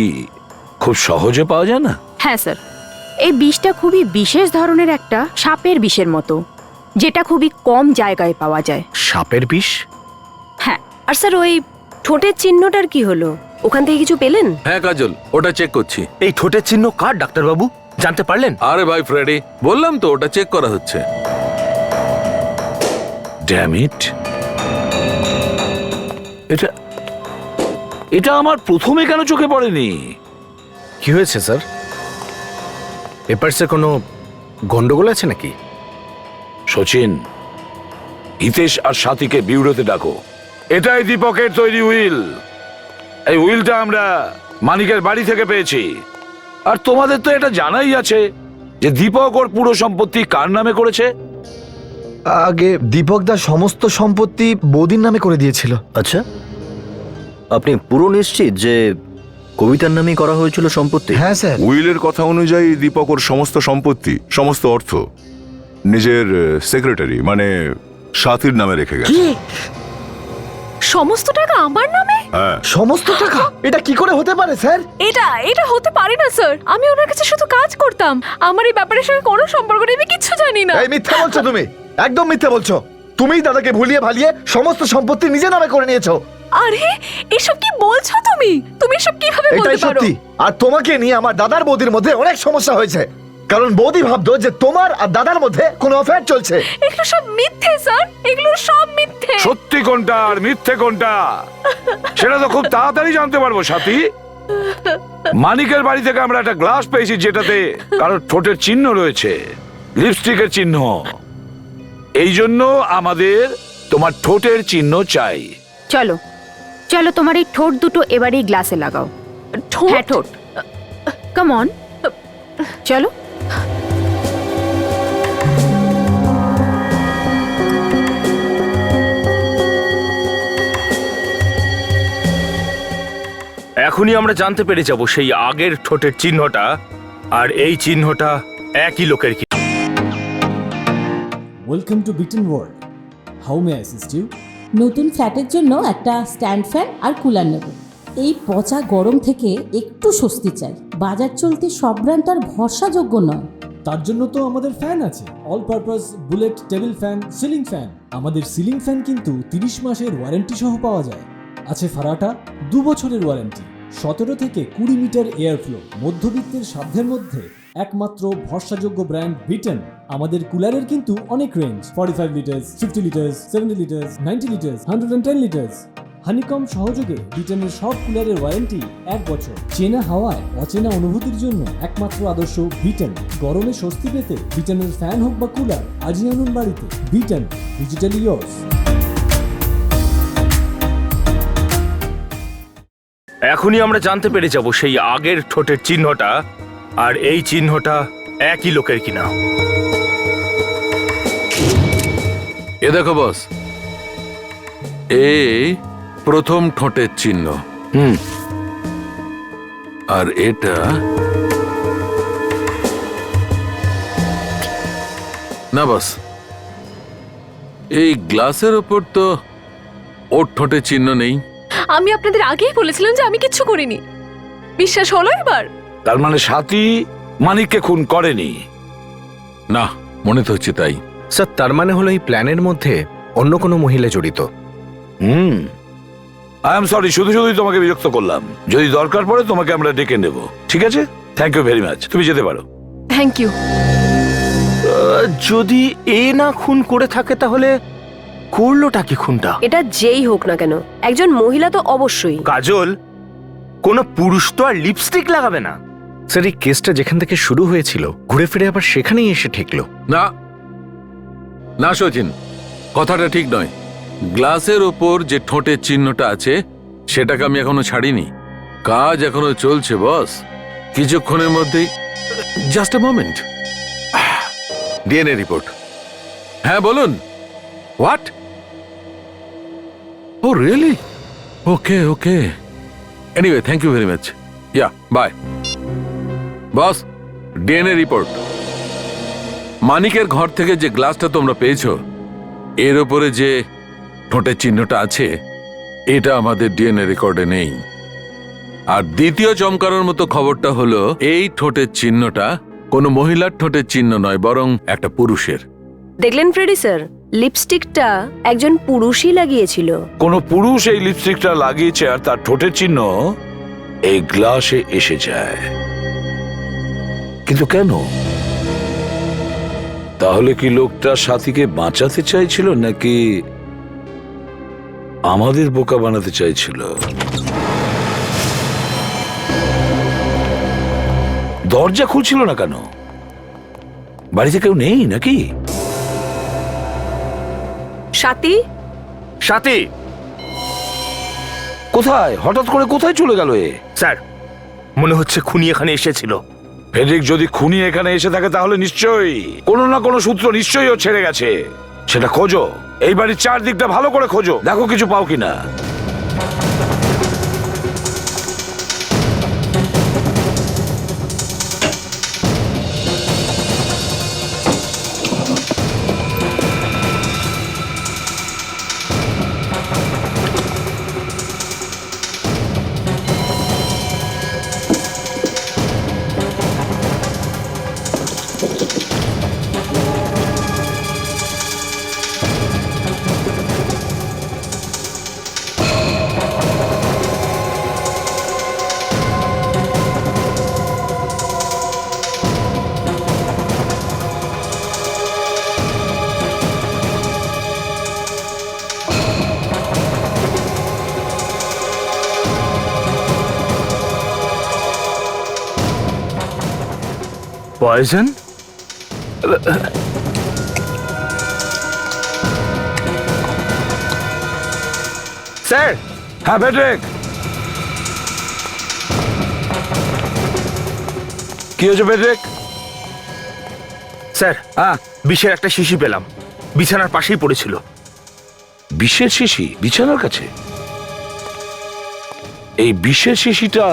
খুব সহজে পাওয়া যায় না? হ্যাঁ স্যার, এই বিষটা খুবই বিশেষ ধরনের একটা সাপের বিষের মতো, যেটা খুবই কম জায়গায় পাওয়া যায়। সাপের বিষ? হ্যাঁ। আর স্যার ওই ঠোঁটের চিহ্নটার কি হলো? ওখান থেকে কিছু পেলেন? হ্যাঁ কাজল, ওটা চেক করছি। এই ঠোঁটের চিহ্ন কার ডাক্তারবাবু, জানতে পারলেন? আরে ভাই ফ্রেডি, বললাম তো ওটা চেক করা হচ্ছে। ড্যাম ইট, এটা এটা আমার প্রথমে কেন চোখে পড়েনি? কি হয়েছে স্যার? পেপারসে কোনো গন্ডগোল আছে নাকি? সচিন, হিতেশ আর সাথীকে বিউরোতে ডাকো। এটাই দীপকের তৈরি উইল। এই উইলটা আমরা মানিকের বাড়ি থেকে পেয়েছি। আর তোমাদের তো এটা জানাই আছে যে দীপক ওর পুরো সম্পত্তি কার নামে করেছে। আগে দীপক দা সমস্ত সম্পত্তি বৌদির নামে করে দিয়েছিল। আচ্ছা, আপনি পুরো নিশ্চিত যে কবিতার নামেই করা হয়েছিল সম্পত্তি? হ্যাঁ স্যার। উইলের কথা অনুযায়ী দীপক ওর সমস্ত সম্পত্তি, সমস্ত অর্থ নিজের সেক্রেটারি মানে সাথীর নামে রেখে গেছে। কি? সমস্ত টাকা আমার নামে? হ্যাঁ। সমস্ত টাকা? এটা কি করে হতে পারে স্যার? এটা হতে পারে না স্যার। আমি ওনার কাছে শুধু কাজ করতাম, আমার এই ব্যাপারের সঙ্গে কোনো সম্পর্ক নেই, আমি কিচ্ছু জানি না। এই মিথ্যা বলছো তুমি, একদম মিথ্যা বলছো। তুমিই দাদাকে ভুলিয়ে ভালিয়ে সমস্ত সম্পত্তি নিজের নামে করে নিয়েছো। আরে এসব কি বলছো তুমি? তুমি এসব কিভাবে এটাই বলতে পারো? সত্যি। আর তোমাকে নিয়ে আমার দাদার বৌদির মধ্যে অনেক সমস্যা হয়েছে, কারণ বৌদি ভাবতো যে তোমার আর দাদার মধ্যে কোনো অ্যাফেয়ার চলছে। এগুলো সব মিথ্যে স্যার, এগুলো সব মিথ্যে। সত্যি কোনটা আর মিথ্যে কোনটা সেটা তো খুব তাড়াতাড়ি জানতে পারবো সাথী। মানিকের বাড়ি থেকে আমরা একটা গ্লাস পেয়েছি যেটাতে কারোর ঠোঁটের চিহ্ন রয়েছে, লিপস্টিকের চিহ্ন। এই জন্য আমাদের তোমার ঠোঁটের চিহ্ন চাই। চলো চলো, তোমার এই ঠোঁট দুটো এবারেই গ্লাসে লাগাও। হ্যাঁ ঠোঁট, কাম অন, চলো। এখনই আমরা জানতে পেরে যাব সেই আগের ঠোঁটের চিহ্নটা আর এই চিহ্নটা একই লোকের কি। Welcome to Biten world. How may I assist you? নতুন ফ্ল্যাটের জন্য একটা স্ট্যান্ড ফ্যান আর কুলার নেব। এই পচা গরম থেকে একটু স্বস্তি চাই। বাজার চলতে সব ব্র্যান্ড আর ভরসাযোগ্য নয়। তার জন্য তো আমাদের ফ্যান আছে, all purpose bullet table fan, ceiling fan. আমাদের সিলিং ফ্যান কিন্তু 30 মাসের ওয়ারেন্টি সহ পাওয়া যায়। আছে ফারাটা 2 বছরের ওয়ারেন্টি, 17 থেকে 20 মিটার এয়ার ফ্লো, মধ্যবিত্তের সাধ্যের মধ্যে একমাত্র ভরসাযোগ্য ব্র্যান্ড বিটেন। আমাদের কুলারের কিন্তু অনেক range, 45 litres, 50 litres, 70 litres, 90 litres, 110 litres. Honeycomb সহযোগে বিটেনের সব কুলারের ওয়ারেন্টি 1 বছর। চেনা হাওয়ায় অচেনা অনুভূতির জন্য একমাত্র আদর্শ বিটেন। গরমে স্বস্তি পেতে বিটেনের ফ্যান হোক বা কুলার, আজই আনুন বাড়িতে। Beaten, digitally yours. এখনই আমরা জানতে পেরে যাব সেই আগের ঠোঁটের চিহ্নটা আর এই চিহ্নটা একই লোকের কিনা। এ দেখো বস, এই প্রথম ঠোঁটের চিহ্ন। আর এটা না বস, এই গ্লাসের ওপর তো ওর ঠোঁটের চিহ্ন নেই। আমি আপনাদের আগেই বলেছিলাম যে আমি কিচ্ছু করিনি। বিশ্বাস হলো এবার? তার মানে সাথী মানিককে খুন করেনি। না, মনে তো হচ্ছে তাই। স্যার তার মানে হলো এই প্ল্যানের মধ্যে অন্য কোনো মহিলা জড়িত। আই এম সরি, শুধু শুধুই তোমাকে বিরক্ত করলাম। যদি দরকার পড়ে তোমাকে আমরা ডেকে নেব, ঠিক আছে? থ্যাংক ইউ ভেরি মাচ, তুমি যেতে পারো। Thank you. যদি এ না খুন করে থাকে তাহলে করলোটা কি খুনটা? এটা যেই হোক না কেন একজন মহিলা তো অবশ্যই। কাজল, কোনো পুরুষ তো আর লিপস্টিক লাগাবে না। স্যার এই কেসটা যেখান থেকে শুরু হয়েছিল ঘুরে ফিরে আবার সেখানেই এসে ঠেকলো। না না সচিন, কথাটা ঠিক নয়। গ্লাসের ওপর যে ঠোঁটের চিহ্নটা আছে সেটাকে আমি এখনো ছাড়িনি। কাজ এখনো চলছে বস, কিছুক্ষণের মধ্যেই। Just a moment. DNA report. হ্যাঁ বলুন। What? Oh really? Okay okay, anyway thank you very much. Yeah bye. Boss, DNA report. মানিকের ঘর থেকে যে গ্লাসটা তোমরা পেয়েছো, এর ওপরে যে ঠোঁটের চিহ্নটা আছে এটা আমাদের ডিএনএ রেকর্ডে নেই। আর দ্বিতীয় চমকানোর মতো খবরটা হলো এই ঠোঁটের চিহ্নটা কোনো মহিলার ঠোঁটের চিহ্ন নয়, বরং একটা পুরুষের। দেখলেন ফ্রেডি স্যার, লিপস্টিকটা একজন পুরুষই লাগিয়েছিল। কোন পুরুষ এই লিপস্টিকটা লাগিয়েছে আর তার ঠোঁটের চিহ্ন এই গ্লাসে এসে যায়। কিন্তু কেন? তাহলে কি লোকটা সাথীকে বাঁচাতে চাইছিল নাকি আমাদের বোকা বানাতে চাইছিল? দরজা খুলছিল না কেন? বাড়িতে কেউ নেই নাকি? সাথী? সাথী কোথায়? হঠাৎ করে কোথায় চলে গেল এ? স্যার, মনে হচ্ছে খুনি এখানে এসেছিল। ফেডরিক, যদি খুনি এখানে এসে থাকে তাহলে নিশ্চয়ই কোনো না কোনো সূত্র নিশ্চয়ই ও ছেড়ে গেছে। সেটা খোঁজো, এই বাড়ির চারদিকটা ভালো করে খোঁজো, দেখো কিছু পাও কিনা। পয়জন? স্যার। হ্যাঁ ফেডরিক, কি হয়েছে ফেডরিক? স্যার, বিষের একটা শিশি পেলাম, বিছানার পাশেই পড়েছিল। বিষের শিশি বিছানার কাছে? এই বিষের শিশিটা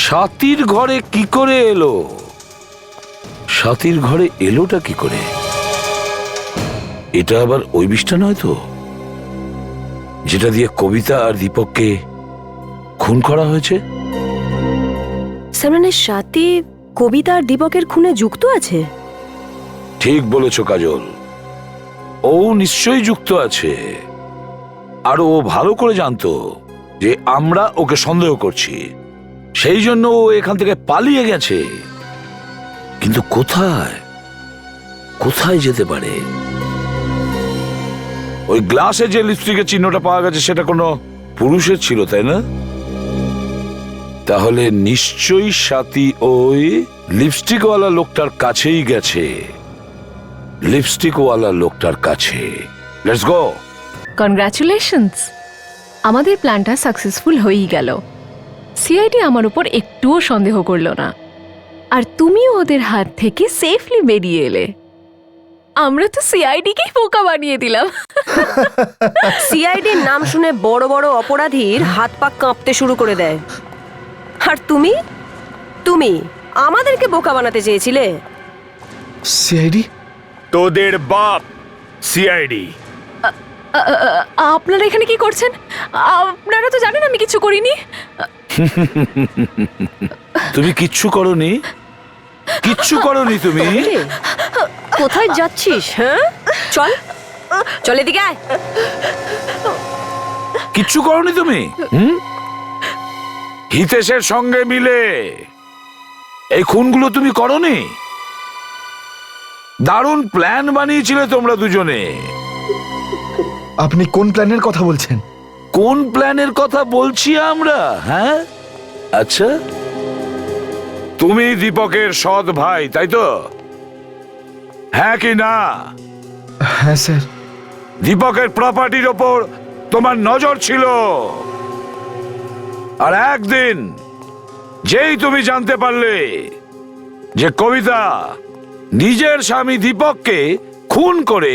সাথীর ঘরে কি করে এলো? সাথীর ঘরে এলোটা কি করে? এটা আবার ওই বিষটা নয় তো যেটা দিয়ে কবিতা আর দীপককে খুন করা হয়েছে? স্যার মানে সাথী কবিতা আর দীপকের খুনে যুক্ত আছে? ঠিক বলেছ কাজল, ও নিশ্চয়ই যুক্ত আছে। আর ও ভালো করে জানতো যে আমরা ওকে সন্দেহ করছি, সেই জন্য ও এখান থেকে পালিয়ে গেছে। কিন্তু কোথায় কোথায় যেতে পারে? ওই গ্লাসে যে লিপস্টিকের চিহ্নটা পাওয়া গেছে সেটা কোনো পুরুষের ছিল, তাই না? তাহলে নিশ্চয়ই সাথী ওই লিপস্টিকওয়ালা লোকটার কাছেই গেছে। লিপস্টিকওয়ালা লোকটার কাছে। Let's go. কনগ্রাচুলেশনস, আমাদের প্ল্যানটা সাকসেসফুল হয়েই গেল। সিআইডি আমার উপর একটুও সন্দেহ করলো না, আর তুমিও ওদের হাত থেকে সেফলি বেরিয়ে এলে। আমরা তো সিআইডিকেই বোকা বানিয়ে দিলাম। সিআইডির নাম শুনে বড় বড় অপরাধীর হাত পা কাঁপতে শুরু করে দেয়। আর তুমি তুমি আমাদেরকে বোকা বানাতে চেয়েছিলে। সিআইডি? তোদের বাপ সিআইডি। আপনারা এখানে কি করছেন? আপনারা তো জানেন আমি কিছু করিনি। তুমি কিচ্ছু করনি? কিচ্ছু করনি তুমি? রে, কোথায় যাচ্ছিস? হ্যাঁ, চল চল এদিকে আয়। কিচ্ছু করনি তুমি? হিতেশের সঙ্গে মিলে এই খুনগুলো তুমি করনি? দারুণ প্ল্যান বানিয়েছিলে তোমরা দুজনে। আপনি কোন প্ল্যানের কথা বলছেন? কোন প্ল্যানের কথা বলছি আমরা? হ্যাঁ, আচ্ছা, তুমি দীপকের সৎ ভাই, তাই তো? হ্যাঁ কি না? হ্যাঁ স্যার। দীপকের প্রপার্টির ওপর তোমার নজর ছিল, আর একদিন যেই তুমি জানতে পারলে যে কবিতা নিজের স্বামী দীপককে খুন করে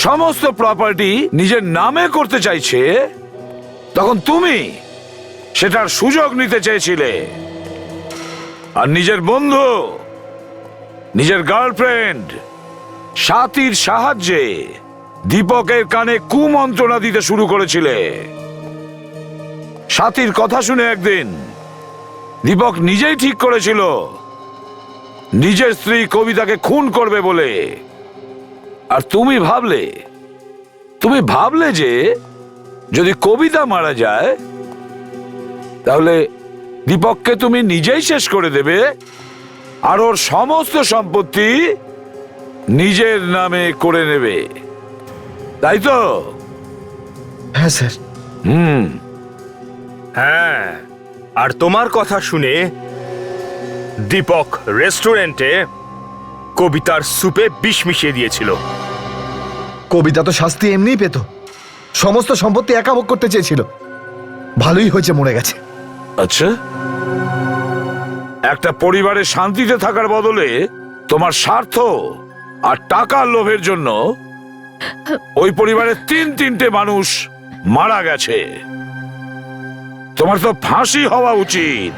সমস্ত প্রপার্টি নিজের নামে করতে চাইছে, তখন তুমি সেটার সুযোগ নিতে চেয়েছিলে, আর নিজের বন্ধু, নিজের গার্লফ্রেন্ড সাথীর সাহায্যে দীপকের কানে কুমন্ত্রণা দিতে শুরু করেছিলে। সাথীর কথা শুনে একদিন দীপক নিজেই ঠিক করেছিল নিজের স্ত্রী কবিতাকে খুন করবে বলে, আর তুমি ভাবলে যে যদি কবিতা মারা যায় তাহলে দীপককে তুমি নিজেই শেষ করে দেবে, আর ওর সমস্ত সম্পত্তি নিজের নামে করে নেবে, তাই তো? হ্যাঁ স্যার। হ্যাঁ, আর তোমার কথা শুনে দীপক রেস্টুরেন্টে কবিতার সুপে বিষ মিশিয়ে দিয়েছিল। কবিতা তো শাস্তি এমনিই পেত, সমস্ত সম্পত্তি একা ভোগ করতে চেয়েছিল। ভালোই হয়েছে মরে গেছে। আচ্ছা, একটা পরিবারে শান্তিতে থাকার বদলে তোমার স্বার্থ আর টাকার লোভের জন্য ওই পরিবারের তিনটে মানুষ মারা গেছে। তোমার তো ফাঁসি হওয়া উচিত।